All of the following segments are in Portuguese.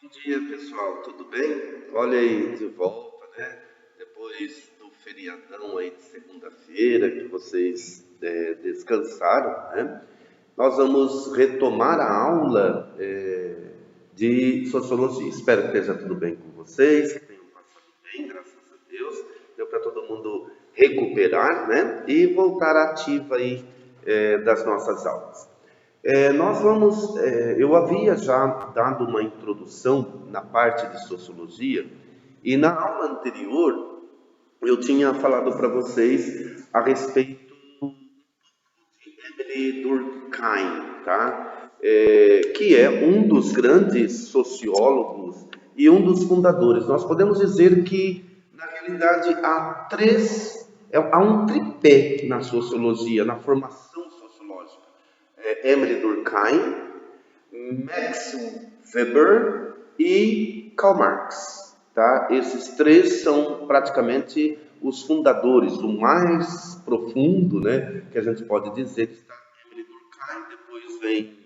Bom dia, pessoal, tudo bem? Olha aí de volta, né? Depois do feriadão aí de segunda-feira, que vocês descansaram, né? Nós vamos retomar a aula de sociologia. Espero que esteja tudo bem com vocês, que tenham passado bem, graças a Deus. Deu para todo mundo recuperar, né? E voltar ativa aí das nossas aulas. Eu havia já dado uma introdução na parte de sociologia e na aula anterior eu tinha falado para vocês a respeito de Emile Durkheim, tá? Que é um dos grandes sociólogos e um dos fundadores. Nós podemos dizer que, na realidade, há um tripé na sociologia, na formação sociológica. Emile Durkheim, Max Weber e Karl Marx, tá? Esses três são praticamente os fundadores, o mais profundo, né, que a gente pode dizer, está Emile Durkheim, depois vem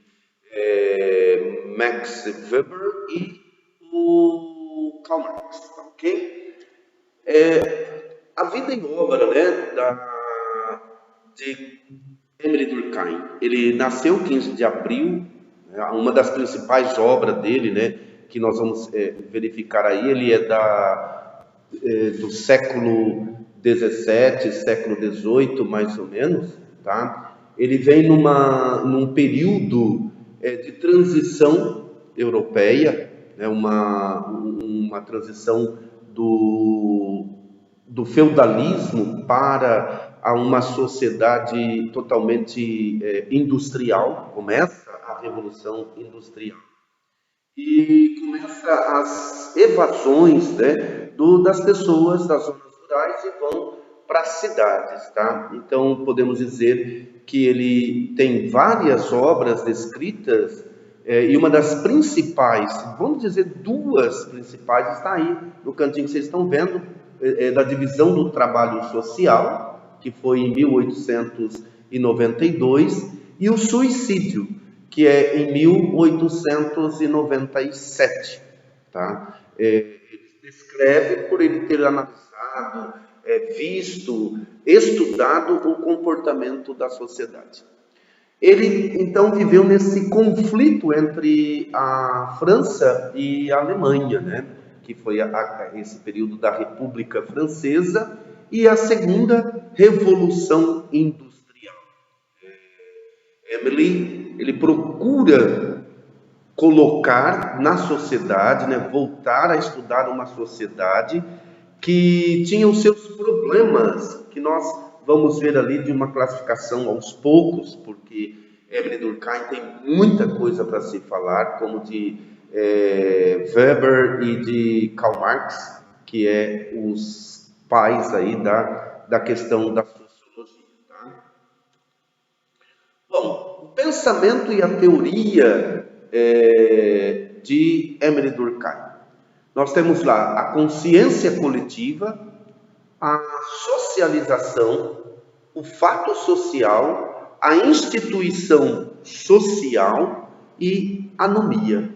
Max Weber e o Karl Marx, tá, ok? A vida e obra, né, de Emile Durkheim. Ele nasceu 15 de abril, né, uma das principais obras dele, né, que nós vamos verificar aí, ele é do século XVII, século XVIII, mais ou menos, tá? Ele vem num período de transição europeia, né, uma transição do feudalismo para uma sociedade totalmente industrial. Começa a Revolução Industrial e começa as evasões, né, das pessoas das zonas rurais e vão para as cidades, tá? Então podemos dizer que ele tem várias obras descritas e uma das principais, vamos dizer duas principais, está aí no cantinho que vocês estão vendo, da divisão do trabalho social, que foi em 1892, e o suicídio, que é em 1897, tá? Ele descreve por ele ter analisado, visto, estudado o comportamento da sociedade. Ele, então, viveu nesse conflito entre a França e a Alemanha, né? Que foi esse período da República Francesa e a Segunda Revolução Industrial. Ele procura colocar na sociedade, né, voltar a estudar uma sociedade que tinha os seus problemas, que nós vamos ver ali de uma classificação aos poucos, porque Emile Durkheim tem muita coisa para se falar, como de Weber e de Karl Marx, que é os pais aí da questão da sociologia. Tá? Bom, o pensamento e a teoria de Emile Durkheim. Nós temos lá a consciência coletiva, a socialização, o fato social, a instituição social e anomia.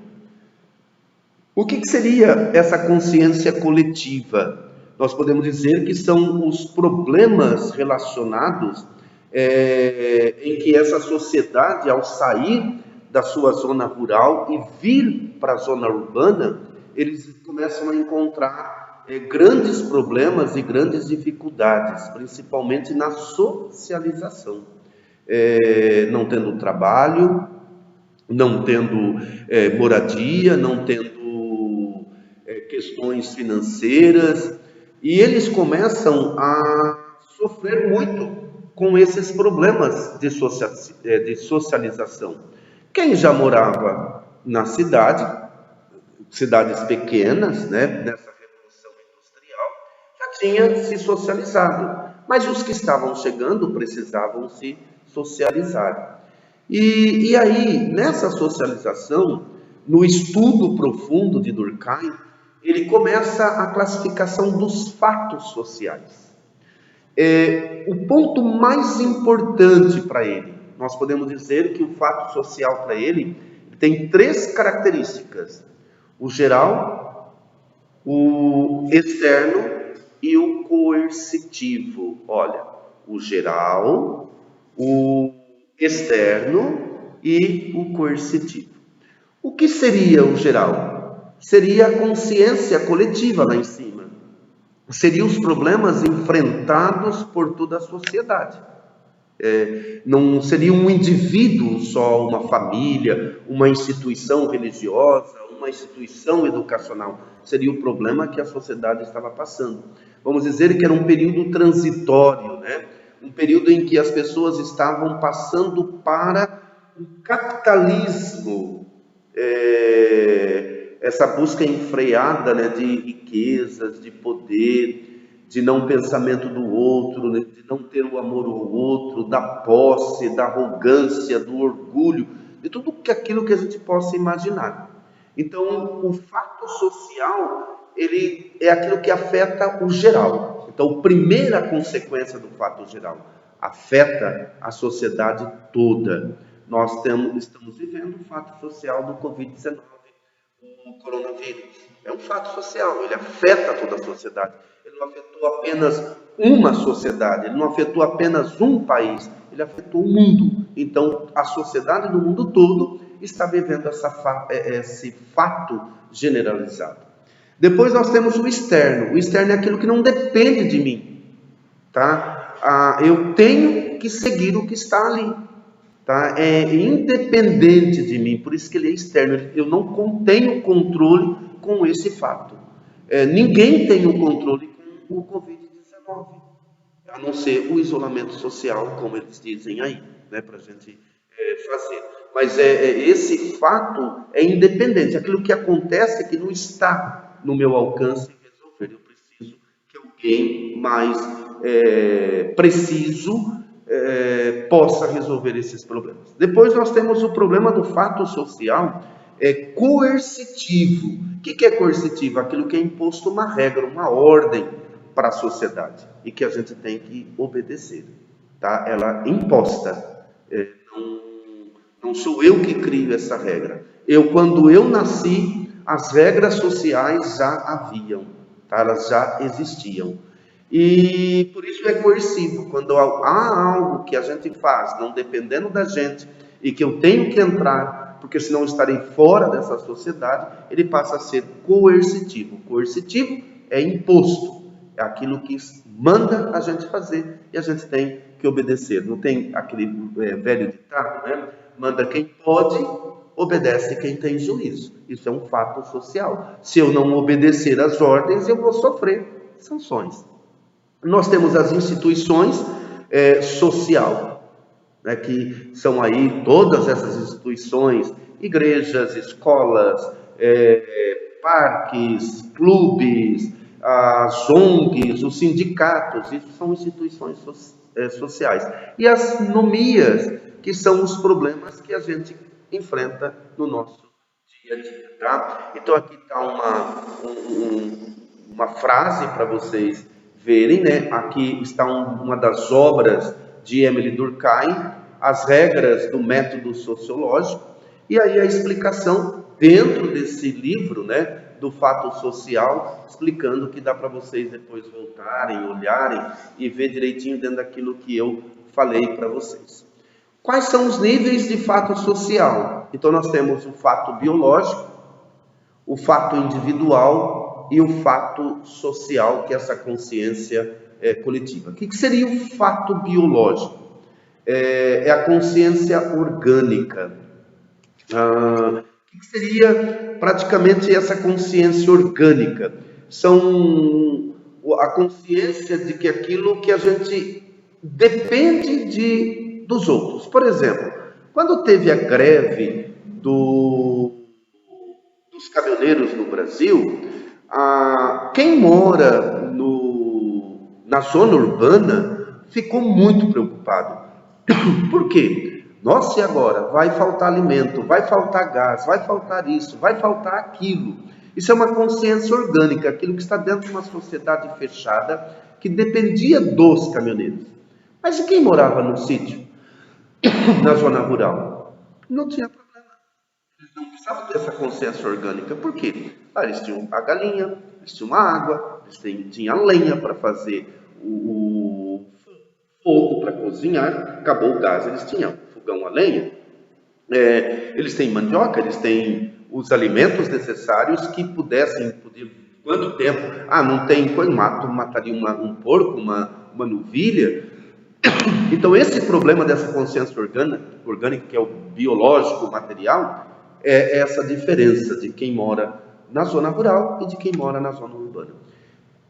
O que seria essa consciência coletiva? Nós podemos dizer que são os problemas relacionados em que essa sociedade, ao sair da sua zona rural e vir para a zona urbana, eles começam a encontrar grandes problemas e grandes dificuldades, principalmente na socialização. Não tendo trabalho, não tendo moradia, não tendo questões financeiras, e eles começam a sofrer muito com esses problemas de socialização. Quem já morava na cidades pequenas, né, nessa revolução industrial, já tinha se socializado, mas os que estavam chegando precisavam se socializar. E aí, nessa socialização, no estudo profundo de Durkheim, ele começa a classificação dos fatos sociais. O ponto mais importante para ele, nós podemos dizer que o fato social para ele tem três características. O geral, o externo e o coercitivo. Olha, o geral, o externo e o coercitivo. O que seria o geral? Seria a consciência coletiva lá em cima. Seriam os problemas enfrentados por toda a sociedade. Não seria um indivíduo só, uma família, uma instituição religiosa, uma instituição educacional. Seria o problema que a sociedade estava passando. Vamos dizer que era um período transitório, né? Um período em que as pessoas estavam passando para o capitalismo, essa busca enfreada, né, de riquezas, de poder, de não pensamento do outro, né, de não ter o amor ao outro, da posse, da arrogância, do orgulho, de tudo aquilo que a gente possa imaginar. Então, o fato social, ele é aquilo que afeta o geral. Então, a primeira consequência do fato geral afeta a sociedade toda. Nós estamos vivendo o fato social do Covid-19, o coronavírus. É um fato social, ele afeta toda a sociedade. Ele não afetou apenas uma sociedade, ele não afetou apenas um país, ele afetou o mundo. Então, a sociedade do mundo todo está vivendo esse fato generalizado. Depois nós temos o externo. O externo é aquilo que não depende de mim, tá? Eu tenho que seguir o que está ali, tá? É independente de mim, por isso que ele é externo. Eu não tenho controle com esse fato. Ninguém tem o controle com o Covid-19, a não ser o isolamento social, como eles dizem aí, né, para a gente fazer. Mas esse fato é independente. Aquilo que acontece é que não está no meu alcance resolver. Eu preciso que alguém mais preciso possa resolver esses problemas. Depois nós temos o problema do fato social coercitivo. O que é coercitivo? Aquilo que é imposto uma regra, uma ordem para a sociedade e que a gente tem que obedecer, tá? Ela é imposta. Não sou eu que crio essa regra. Quando eu nasci, as regras sociais já haviam, tá? Elas já existiam. E por isso é coercivo. Quando há algo que a gente faz, não dependendo da gente, e que eu tenho que entrar, porque senão estarei fora dessa sociedade, ele passa a ser coercitivo. Coercitivo é imposto, é aquilo que manda a gente fazer e a gente tem que obedecer. Não tem aquele velho ditado, né? Manda quem pode, obedece quem tem juízo. Isso é um fato social. Se eu não obedecer às ordens, eu vou sofrer sanções. Nós temos as instituições social, né, que são aí todas essas instituições, igrejas, escolas, parques, clubes, as ONGs, os sindicatos, isso são instituições sociais. E as nomias, que são os problemas que a gente enfrenta no nosso dia a dia, tá? Então aqui está uma frase para vocês verem, né? Aqui está uma das obras de Emily Durkheim, As Regras do Método Sociológico, e aí a explicação dentro desse livro, né, do fato social, explicando que dá para vocês depois voltarem, olharem e ver direitinho dentro daquilo que eu falei para vocês. Quais são os níveis de fato social? Então nós temos o fato biológico, o fato individual e o fato social, que é essa consciência coletiva. O que seria o fato biológico? É a consciência orgânica. O que seria praticamente essa consciência orgânica? São a consciência de que aquilo que a gente depende dos outros. Por exemplo, quando teve a greve dos caminhoneiros no Brasil, quem mora na zona urbana ficou muito preocupado. Por quê? Nossa, e agora? Vai faltar alimento, vai faltar gás, vai faltar isso, vai faltar aquilo. Isso é uma consciência orgânica, aquilo que está dentro de uma sociedade fechada que dependia dos caminhoneiros. Mas e quem morava no sítio, na zona rural? Não tinha problema. Eles não precisavam ter essa consciência orgânica. Por quê? Eles tinham a galinha, eles tinham a água, eles tinham a lenha para fazer o fogo para cozinhar, acabou o gás, eles tinham fogão a lenha. Eles têm mandioca, eles têm os alimentos necessários que pudessem, quanto tempo? Não tem, mataria um porco, uma novilha. Então esse problema dessa consciência orgânica, que é o biológico, material, é essa diferença de quem mora na zona rural e de quem mora na zona urbana.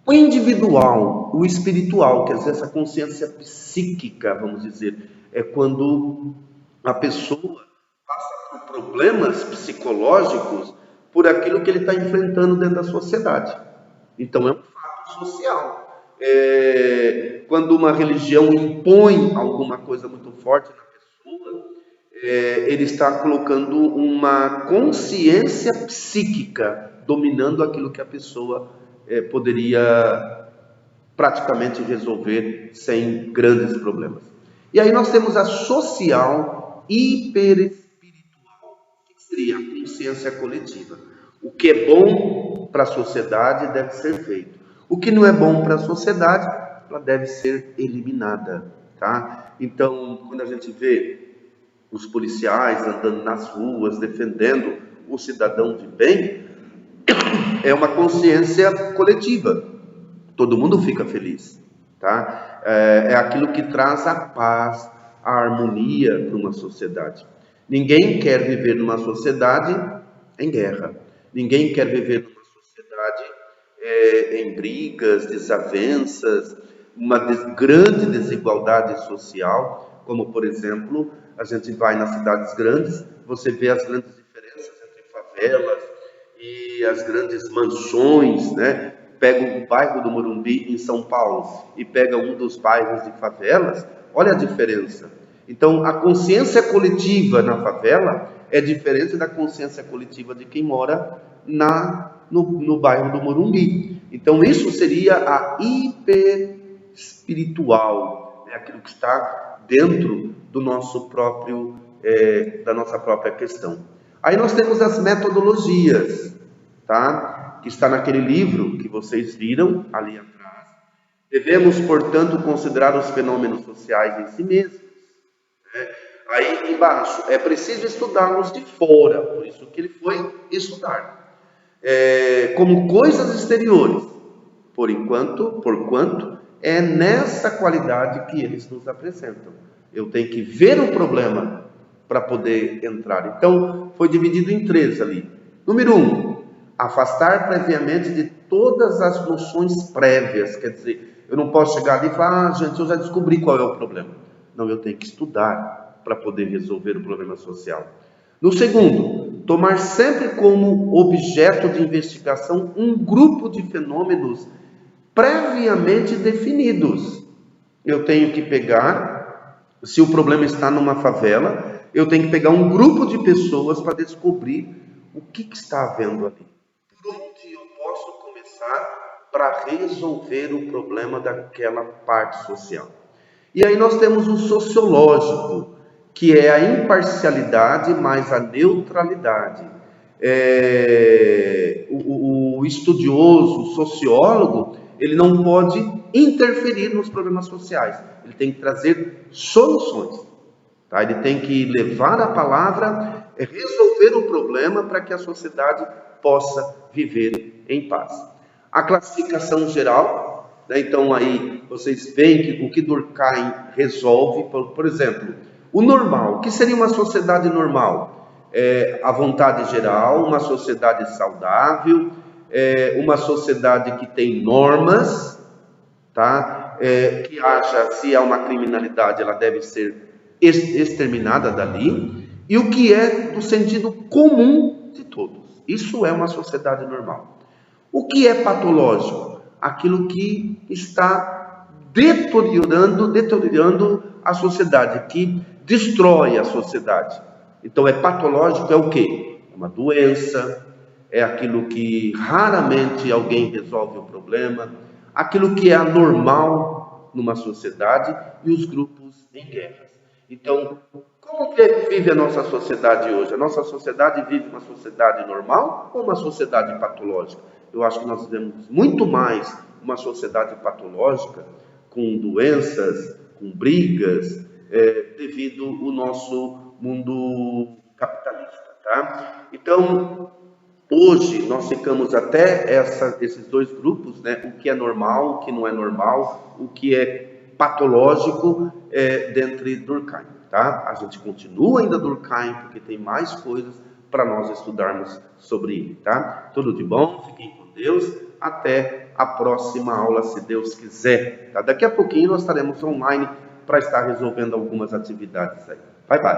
O individual, o espiritual, quer dizer, essa consciência psíquica, vamos dizer, é quando a pessoa passa por problemas psicológicos por aquilo que ele está enfrentando dentro da sociedade. Então é um fato social. Quando uma religião impõe alguma coisa muito forte na pessoa, ele está colocando uma consciência psíquica dominando aquilo que a pessoa poderia praticamente resolver sem grandes problemas. E aí nós temos a social hiperespiritual, que seria a consciência coletiva. O que é bom para a sociedade deve ser feito. O que não é bom para a sociedade, ela deve ser eliminada, tá? Então, quando a gente vê os policiais andando nas ruas, defendendo o cidadão de bem, é uma consciência coletiva. Todo mundo fica feliz, tá? É aquilo que traz a paz, a harmonia para uma sociedade. Ninguém quer viver numa sociedade em guerra. Ninguém quer viver numa sociedade em brigas, desavenças, uma grande desigualdade social, como, por exemplo, a gente vai nas cidades grandes, você vê as grandes diferenças entre favelas e as grandes mansões, né? Pega o bairro do Morumbi, em São Paulo, e pega um dos bairros de favelas, olha a diferença. Então, a consciência coletiva na favela é diferente da consciência coletiva de quem mora no bairro do Morumbi. Então, isso seria a hiperespiritual, né? Aquilo que está dentro do nosso próprio, da nossa própria questão. Aí nós temos as metodologias, tá? Que está naquele livro que vocês viram ali atrás. Devemos, portanto, considerar os fenômenos sociais em si mesmos. Né? Aí embaixo, é preciso estudá-los de fora, por isso que ele foi estudar. Como coisas exteriores, porquanto é nessa qualidade que eles nos apresentam. Eu tenho que ver o problema para poder entrar. Então, foi dividido em 3 ali. Número 1, afastar previamente de todas as noções prévias. Quer dizer, eu não posso chegar ali e falar, gente, eu já descobri qual é o problema. Não, eu tenho que estudar para poder resolver o problema social. No segundo, tomar sempre como objeto de investigação um grupo de fenômenos previamente definidos. Eu tenho que pegar, se o problema está numa favela, eu tenho que pegar um grupo de pessoas para descobrir o que está havendo ali. Por onde eu posso começar para resolver o problema daquela parte social? E aí nós temos o sociológico, que é a imparcialidade mais a neutralidade. O estudioso, o sociólogo, ele não pode interferir nos problemas sociais. Ele tem que trazer soluções. Tá? Ele tem que levar a palavra, resolver o problema para que a sociedade possa viver em paz. A classificação geral, né? Então aí vocês veem que o que Durkheim resolve, por exemplo, o normal. O que seria uma sociedade normal? A vontade geral, uma sociedade saudável, uma sociedade que tem normas, tá? Que haja, se há uma criminalidade, ela deve ser exterminada dali, e o que é do sentido comum de todos. Isso é uma sociedade normal. O que é patológico? Aquilo que está deteriorando a sociedade, que destrói a sociedade. Então, patológico é o quê? É uma doença, é aquilo que raramente alguém resolve o problema, aquilo que é anormal numa sociedade e os grupos em guerras. Então, Como que vive a nossa sociedade hoje? A nossa sociedade vive uma sociedade normal ou uma sociedade patológica? Eu acho que nós vivemos muito mais uma sociedade patológica, com doenças, com brigas, devido ao nosso mundo capitalista, tá? Então, hoje nós ficamos até esses dois grupos, né? O que é normal, o que não é normal, o que é patológico dentro do Durkheim, tá? A gente continua ainda Durkheim porque tem mais coisas para nós estudarmos sobre ele, tá? Tudo de bom, fiquem com Deus, até a próxima aula, se Deus quiser, tá? Daqui a pouquinho nós estaremos online para estar resolvendo algumas atividades aí. Bye, bye.